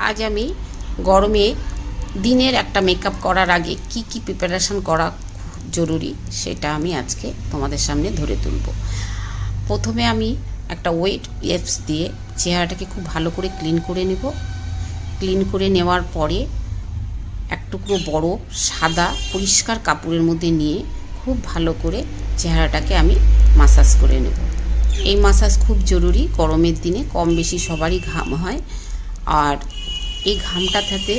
আজ আমি গরমে দিনের একটা মেকআপ করার আগে কি প্রিপারেশন করা জরুরি সেটা আমি আজকে তোমাদের সামনে ধরে তুলব। প্রথমে আমি একটা ওয়েট ওয়েপস দিয়ে চেহারাটাকে খুব ভালো করে ক্লিন করে নেব। ক্লিন করে নেওয়ার পরে এক টুকরো বড় সাদা পরিষ্কার কাপড়ের মধ্যে নিয়ে খুব ভালো করে চেহারাটাকে আমি মাসাজ করে নেব। এই মাসাজ খুব জরুরি, গরমের দিনে কম বেশি সবারই ঘাম হয়, আর এই ঘামটা যাতে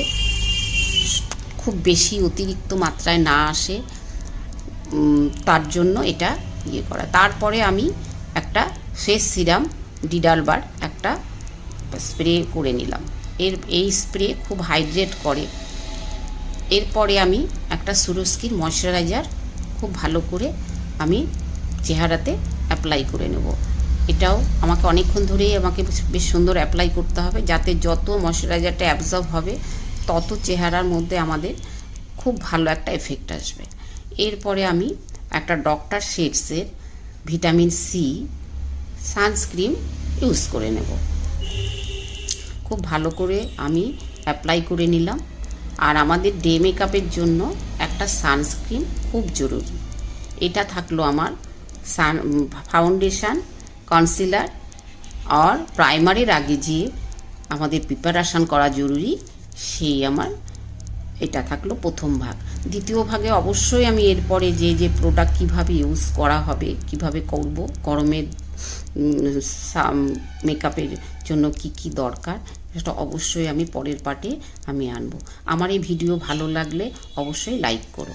খুব বেশি অতিরিক্ত মাত্রায় না আসে তার জন্য এটা করা। তারপরে আমি একটা ফেস সিরাম ডিডালবার একটা স্প্রে করে নিলাম। এই স্প্রে খুব হাইড্রেট করে। এরপরে আমি একটা সুরস্কির ময়শ্চারাইজার খুব ভালো করে আমি চেহারাতে অ্যাপ্লাই করে নেব। এটাও আমাকে অনেকক্ষণ ধরেই বেশ সুন্দর অ্যাপ্লাই করতে হবে, যাতে যত ময়শ্চারাইজারটা অ্যাবজর্ব হবে তত চেহারার মধ্যে আমাদের খুব ভালো একটা এফেক্ট আসবে। এরপরে আমি একটা ডক্টর শেডসের ভিটামিন সি সানস্ক্রিন ইউজ করে নেব। খুব ভালো করে আমি অ্যাপ্লাই করে নিলাম। আর আমাদের ডে মেকআপের জন্য একটা সানস্ক্রিন খুব জরুরি। এটা থাকলো আমার ফাউন্ডেশন, কনসিলার আর প্রাইমারের আগে যে আমাদের প্রিপারেশান করা জরুরি, সেই আমার এটা থাকলো প্রথম ভাগ। দ্বিতীয় ভাগে অবশ্যই আমি এরপরে যে প্রোডাক্ট কীভাবে ইউজ করা হবে, কিভাবে করব, গরমের মেকআপের জন্য কি দরকার, সেটা অবশ্যই আমি পরের পার্টে আমি আনবো। আমার এই ভিডিও ভালো লাগলে অবশ্যই লাইক করো।